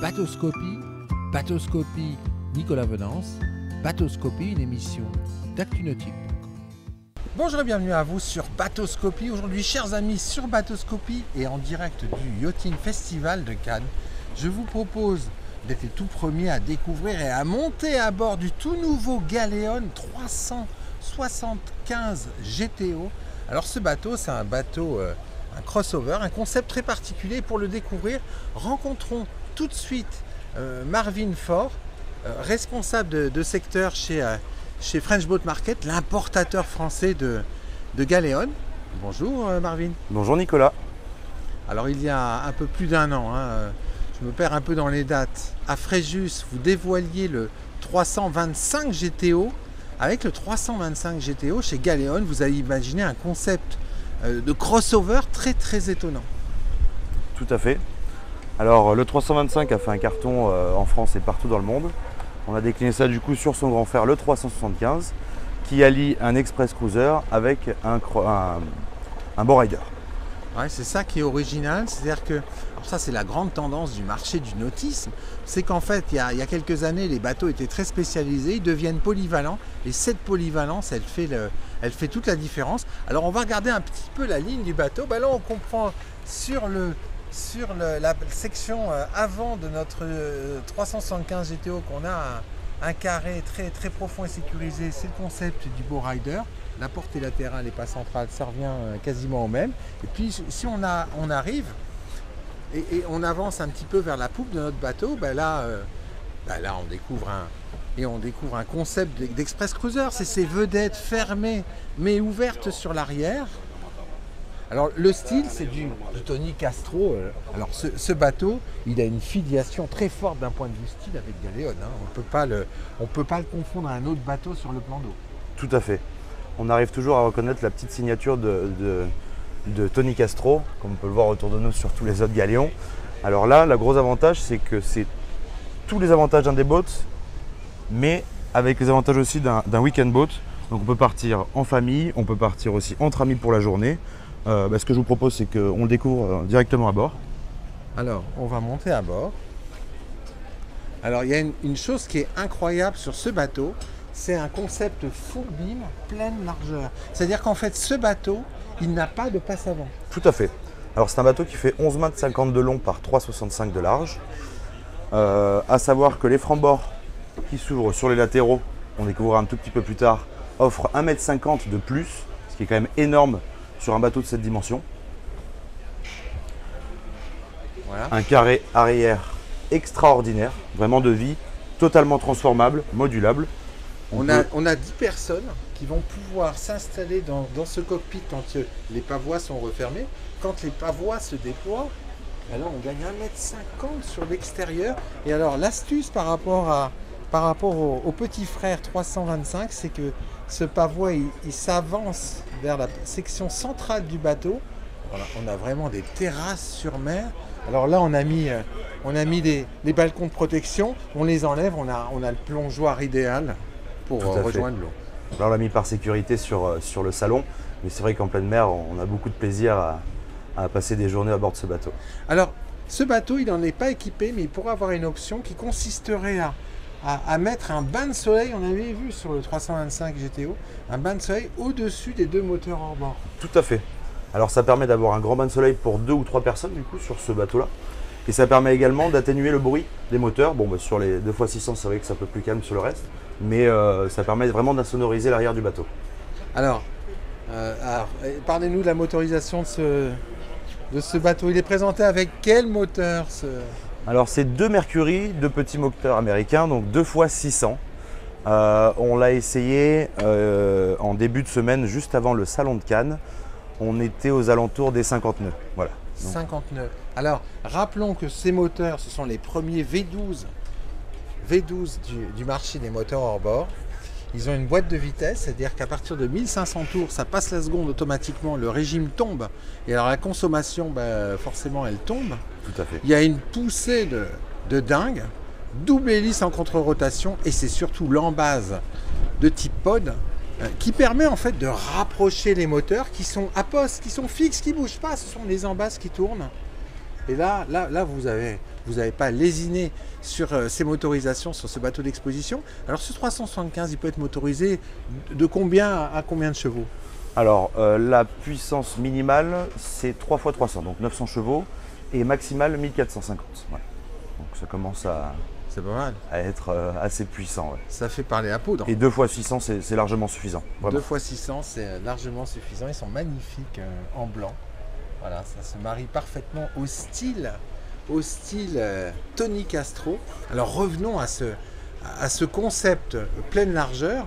Bateauscopie, Bateauscopie Nicolas Venance, Bateauscopie, une émission d'Actu-Nautique. Bonjour et bienvenue à vous sur Bateauscopie. Aujourd'hui, chers amis, sur Bateauscopie et en direct du Yachting Festival de Cannes, je vous propose d'être les tout premiers à découvrir et à monter à bord du tout nouveau Galeon 375 GTO. Alors ce bateau, c'est un bateau, un crossover, un concept très particulier. Pour le découvrir, rencontrons tout de suite Marvin Faure, responsable de secteur chez French Boat Market, l'importateur français de Galeon. Bonjour Marvin. Bonjour Nicolas. Alors il y a un peu plus d'un an, je me perds un peu dans les dates, à Fréjus, vous dévoiliez le 325 GTO. Avec le 325 GTO chez Galeon, vous avez imaginé un concept de crossover très étonnant. Tout à fait. Alors le 325 a fait un carton en France et partout dans le monde. On a décliné ça du coup sur son grand frère le 375 qui allie un express cruiser avec un bow-rider. Ouais, c'est ça qui est original, c'est-à-dire que, alors ça c'est la grande tendance du marché du nautisme, c'est qu'en fait il y a quelques années les bateaux étaient très spécialisés, ils deviennent polyvalents et cette polyvalence elle fait toute la différence. Alors on va regarder un petit peu la ligne du bateau, là on comprend sur la section avant de notre 375 GTO qu'on a un carré très profond et sécurisé, c'est le concept du bow-rider. La portée latérale et pas centrale, ça revient quasiment au même. Et puis si on arrive et on avance un petit peu vers la poupe de notre bateau, là on découvre un concept d'express cruiser. C'est ces vedettes fermées mais ouvertes sur l'arrière. Alors le style, c'est du Tony Castro. Alors ce bateau, il a une filiation très forte d'un point de vue style avec Galeon. On peut pas le confondre à un autre bateau sur le plan d'eau. Tout à fait. On arrive toujours à reconnaître la petite signature de Tony Castro, comme on peut le voir autour de nous sur tous les autres Galeons. Alors là, le gros avantage, c'est que c'est tous les avantages d'un day boat, mais avec les avantages aussi d'un weekend boat. Donc on peut partir en famille, on peut partir aussi entre amis pour la journée. Ce que je vous propose, c'est qu'on le découvre directement à bord. Alors, on va monter à bord. Alors, il y a une chose qui est incroyable sur ce bateau, c'est un concept full beam, pleine largeur. C'est-à-dire qu'en fait, ce bateau, il n'a pas de passe avant. Tout à fait. Alors, c'est un bateau qui fait 11 mètres 50 de long par 3,65 de large. À savoir que les francs-bords qui s'ouvrent sur les latéraux, on découvrira un tout petit peu plus tard, offrent 1,50 m de plus, ce qui est quand même énorme sur un bateau de cette dimension. Voilà. Un carré arrière extraordinaire, vraiment de vie, totalement transformable, modulable. On a 10 personnes qui vont pouvoir s'installer dans ce cockpit quand les pavois sont refermés. Quand les pavois se déploient, alors on gagne 1,50 m sur l'extérieur. Et alors l'astuce par rapport au petit frère 325, c'est que ce pavois il s'avance vers la section centrale du bateau. Voilà, on a vraiment des terrasses sur mer. Alors là on a mis des balcons de protection, on les enlève, on a le plongeoir idéal pour rejoindre l'eau. Alors on l'a mis par sécurité sur le salon, mais c'est vrai qu'en pleine mer on a beaucoup de plaisir à passer des journées à bord de ce bateau. Alors ce bateau il n'en est pas équipé, mais il pourrait avoir une option qui consisterait à mettre un bain de soleil, on avait vu sur le 325 GTO, un bain de soleil au-dessus des deux moteurs hors bord. Tout à fait. Alors ça permet d'avoir un grand bain de soleil pour 2 ou 3 personnes du coup sur ce bateau-là. Et ça permet également d'atténuer le bruit des moteurs. Sur les 2x600, c'est vrai que c'est un peu plus calme sur le reste, mais ça permet vraiment d'insonoriser l'arrière du bateau. Alors parlez-nous de la motorisation de ce bateau. Il est présenté avec quel moteur Alors c'est 2 Mercury, 2 petits moteurs américains, donc 2x600. On l'a essayé en début de semaine, juste avant le salon de Cannes. On était aux alentours des 50 nœuds. Voilà. 50 nœuds. Alors rappelons que ces moteurs, ce sont les premiers V12 du marché des moteurs hors bord. Ils ont une boîte de vitesse, c'est-à-dire qu'à partir de 1500 tours, ça passe la seconde automatiquement, le régime tombe. Et alors la consommation, forcément, elle tombe. Tout à fait. Il y a une poussée de dingue, double hélice en contre-rotation, et c'est surtout l'embase de type pod qui permet en fait de rapprocher les moteurs qui sont à poste, qui sont fixes, qui ne bougent pas. Ce sont les embases qui tournent. Et là, vous avez pas lésiné sur ces motorisations sur ce bateau d'exposition. Alors ce 375, il peut être motorisé de combien à combien de chevaux? Alors la puissance minimale c'est 3 fois 300, donc 900 chevaux, et maximale 1450. Ouais. Donc ça commence C'est pas mal. à être assez puissant. Ouais. Ça fait parler à poudre. Et 2 fois 600 c'est largement suffisant. Vraiment. 2 fois 600, c'est largement suffisant. Ils sont magnifiques en blanc. Voilà, ça se marie parfaitement au style Tony Castro. Alors revenons à ce concept pleine largeur.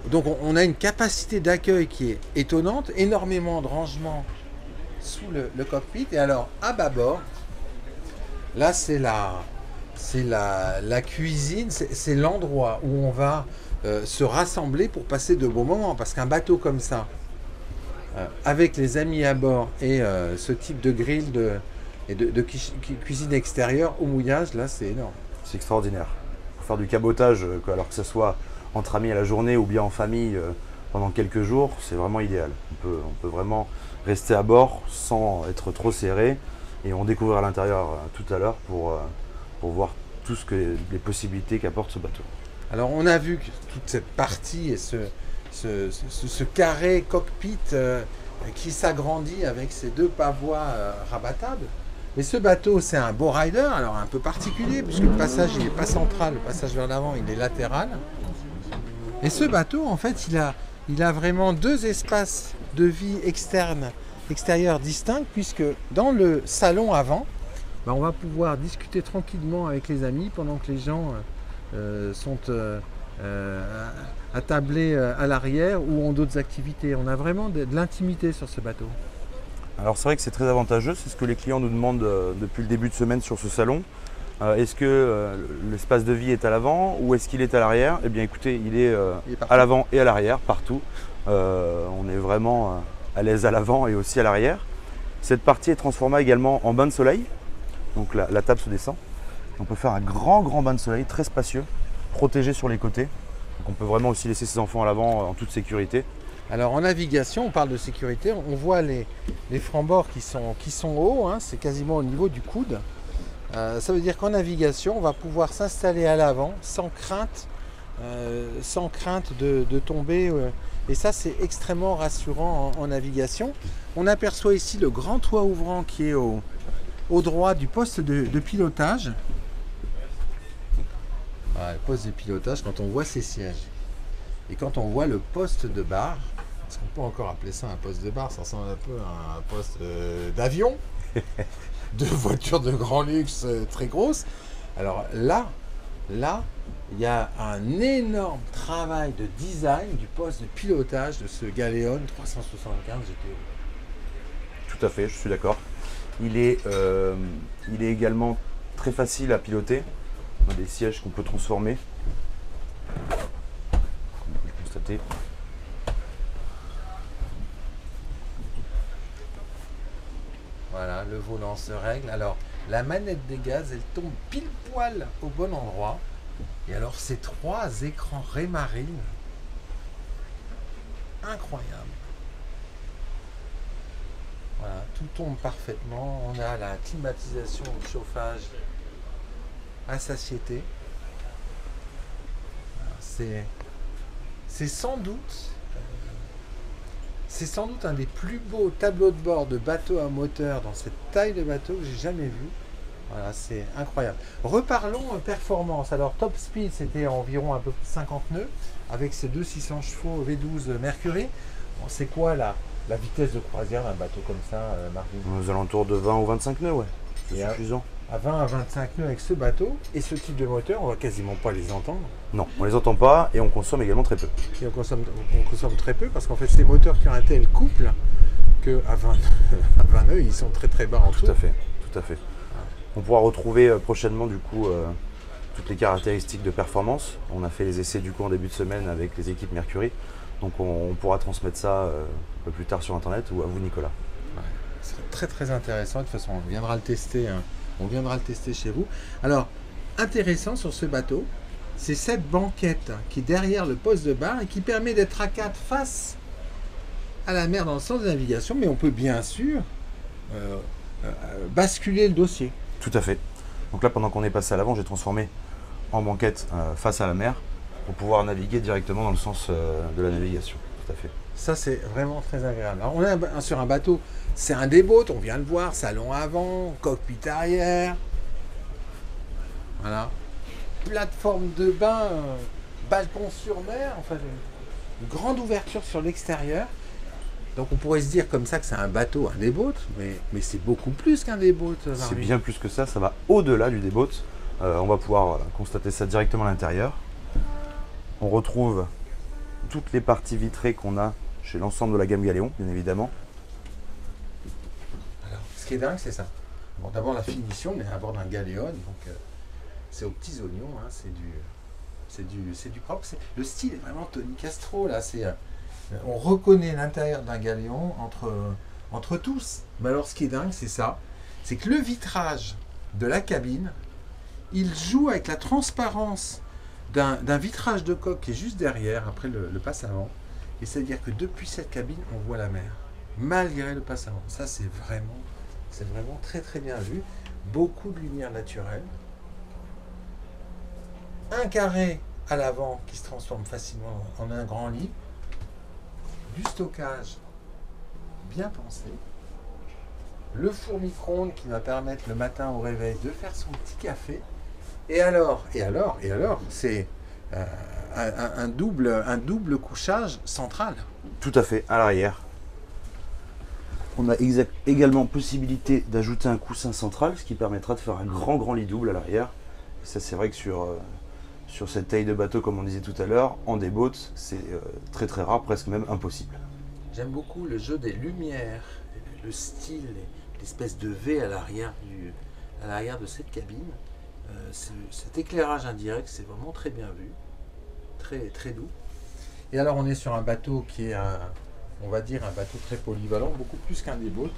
Donc on a une capacité d'accueil qui est étonnante, énormément de rangement sous le cockpit. Et alors à bâbord, là c'est la cuisine, c'est l'endroit où on va se rassembler pour passer de bons moments. Parce qu'un bateau comme ça, avec les amis à bord et ce type de grill de cuisine extérieure au mouillage, là c'est énorme. C'est extraordinaire. Pour faire du cabotage, alors que ce soit entre amis à la journée ou bien en famille pendant quelques jours, c'est vraiment idéal. On peut vraiment rester à bord sans être trop serré, et on découvrira l'intérieur tout à l'heure pour voir tout les possibilités qu'apporte ce bateau. Alors on a vu que toute cette partie et ce carré cockpit qui s'agrandit avec ces 2 pavois rabattables. Mais ce bateau, c'est un beau rider, alors un peu particulier, puisque le passage il n'est pas central, le passage vers l'avant il est latéral. Et ce bateau, en fait, il a vraiment 2 espaces de vie extérieurs distincts, puisque dans le salon avant, on va pouvoir discuter tranquillement avec les amis pendant que les gens sont attablés à l'arrière ou ont d'autres activités. On a vraiment de l'intimité sur ce bateau. Alors c'est vrai que c'est très avantageux, c'est ce que les clients nous demandent depuis le début de semaine sur ce salon. Est-ce que l'espace de vie est à l'avant ou est-ce qu'il est à l'arrière? Eh bien écoutez, il est à l'avant et à l'arrière, partout. On est vraiment à l'aise à l'avant et aussi à l'arrière. Cette partie est transformée également en bain de soleil. Donc la table se descend. On peut faire un grand bain de soleil, très spacieux, protégé sur les côtés. Donc on peut vraiment aussi laisser ses enfants à l'avant en toute sécurité. Alors en navigation, on parle de sécurité, on voit les francs-bords qui sont hauts, hein, c'est quasiment au niveau du coude. Ça veut dire qu'en navigation, on va pouvoir s'installer à l'avant sans crainte de tomber. Et ça, c'est extrêmement rassurant en navigation. On aperçoit ici le grand toit ouvrant qui est au droit du poste de pilotage. Voilà, le poste de pilotage, quand on voit ces sièges et quand on voit le poste de bar, est-ce qu'on peut encore appeler ça un poste de bar? Ça ressemble un peu à un poste d'avion, de voiture de grand luxe très grosse. Alors là, il y a un énorme travail de design du poste de pilotage de ce Galeon 375 GTO. Tout à fait, je suis d'accord. Il est également très facile à piloter. On a des sièges qu'on peut transformer. Comme vous pouvez le constater. Voilà, le volant se règle. Alors, la manette des gaz, elle tombe pile poil au bon endroit. Et alors, ces 3 écrans Raymarine, incroyable. Voilà, tout tombe parfaitement. On a la climatisation, le chauffage à satiété. C'est sans doute un des plus beaux tableaux de bord de bateau à moteur dans cette taille de bateau que j'ai jamais vu. Voilà, c'est incroyable. Reparlons performance. Alors top speed, c'était environ un peu plus de 50 nœuds avec ces 2 600 chevaux V12 Mercury. Bon, c'est quoi la vitesse de croisière d'un bateau comme ça, Marvin? Aux alentours de 20 ou 25 nœuds, ouais. C'est suffisant. À 20 à 25 nœuds avec ce bateau et ce type de moteur, on va quasiment pas les entendre. Non, on les entend pas et on consomme également très peu. Et on consomme très peu parce qu'en fait, ces moteurs qui ont un tel couple qu'à 20 nœuds, ils sont très bas en tout. Tout à fait. On pourra retrouver prochainement du coup toutes les caractéristiques de performance. On a fait les essais du coup en début de semaine avec les équipes Mercury. Donc on pourra transmettre ça un peu plus tard sur internet ou à vous Nicolas. Ouais, c'est très intéressant. De toute façon, on viendra le tester. Hein. On viendra le tester chez vous. Alors, intéressant sur ce bateau, c'est cette banquette qui est derrière le poste de bar et qui permet d'être à 4 face à la mer dans le sens de navigation. Mais on peut bien sûr basculer le dossier. Tout à fait. Donc là, pendant qu'on est passé à l'avant, j'ai transformé en banquette face à la mer pour pouvoir naviguer directement dans le sens de la navigation. Tout à fait. Ça, c'est vraiment très agréable. Alors, on est sur un bateau, c'est un des boats, on vient le voir, salon avant, cockpit arrière. Voilà. Plateforme de bain, balcon sur mer, enfin, une grande ouverture sur l'extérieur. Donc on pourrait se dire comme ça que c'est un bateau, un des-boats, mais c'est beaucoup plus qu'un des-boats. C'est bien plus que ça va au-delà du des-boat. On va pouvoir constater ça directement à l'intérieur. On retrouve toutes les parties vitrées qu'on a chez l'ensemble de la gamme Galéon, bien évidemment. Alors, ce qui est dingue, c'est ça. Bon, d'abord la finition, on est à bord d'un Galéon, donc c'est aux petits oignons, hein, c'est du propre. Le style est vraiment Tony Castro, là, on reconnaît l'intérieur d'un Galéon entre tous. Mais alors ce qui est dingue, c'est ça, c'est que le vitrage de la cabine, il joue avec la transparence d'un vitrage de coque qui est juste derrière, après le passe-avant. Et c'est-à-dire que depuis cette cabine, on voit la mer, malgré le passe-avant. Ça, c'est vraiment très très bien vu. Beaucoup de lumière naturelle. Un carré à l'avant qui se transforme facilement en un grand lit. Du stockage bien pensé. Le four micro-ondes qui va permettre le matin au réveil de faire son petit café. Et alors, c'est un double couchage central. Tout à fait, à l'arrière. On a également possibilité d'ajouter un coussin central, ce qui permettra de faire un grand lit double à l'arrière. Et ça, c'est vrai que sur cette taille de bateau, comme on disait tout à l'heure, en des-boats, c'est très rare, presque même impossible. J'aime beaucoup le jeu des lumières, le style, l'espèce de V à l'arrière de cette cabine. Cet éclairage indirect, c'est vraiment très bien vu, très doux. Et alors on est sur un bateau qui est on va dire un bateau très polyvalent, beaucoup plus qu'un des boats.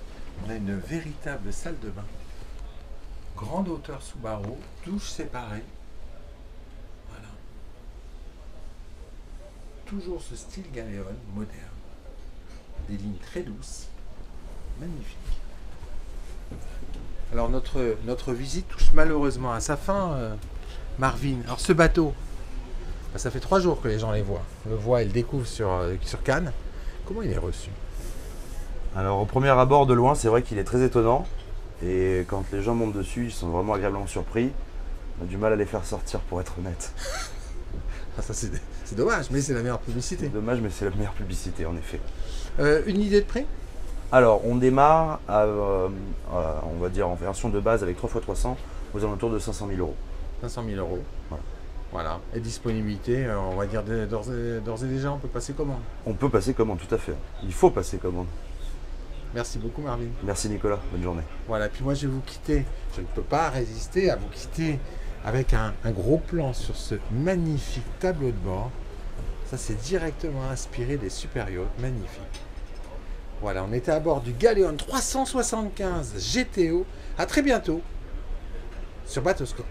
On a une véritable salle de bain, grande hauteur sous barreau, douche séparée. Voilà. Toujours ce style Galéon moderne, des lignes très douces, magnifiques. Alors notre visite touche malheureusement à sa fin, Marvin. Alors ce bateau, ça fait 3 jours que les gens le voient et le découvrent sur Cannes. Comment il est reçu? Alors au premier abord de loin, c'est vrai qu'il est très étonnant. Et quand les gens montent dessus, ils sont vraiment agréablement surpris. On a du mal à les faire sortir, pour être honnête. Ça c'est dommage, mais c'est la meilleure publicité. C'est dommage, mais c'est la meilleure publicité en effet. Une idée de prix? Alors, on démarre, on va dire en version de base avec 3x300 aux alentours de 500 000 euros. 500 000 euros. Voilà. Et disponibilité, on va dire d'ores et déjà, on peut passer commande. On peut passer commande, tout à fait. Il faut passer commande. Merci beaucoup, Marvin. Merci, Nicolas. Bonne journée. Voilà, puis moi, je vais vous quitter. Je ne peux pas résister à vous quitter avec un gros plan sur ce magnifique tableau de bord. Ça, c'est directement inspiré des super yachts. Magnifique. Voilà, on était à bord du Galéon 375 GTO. À très bientôt sur Bateauscope.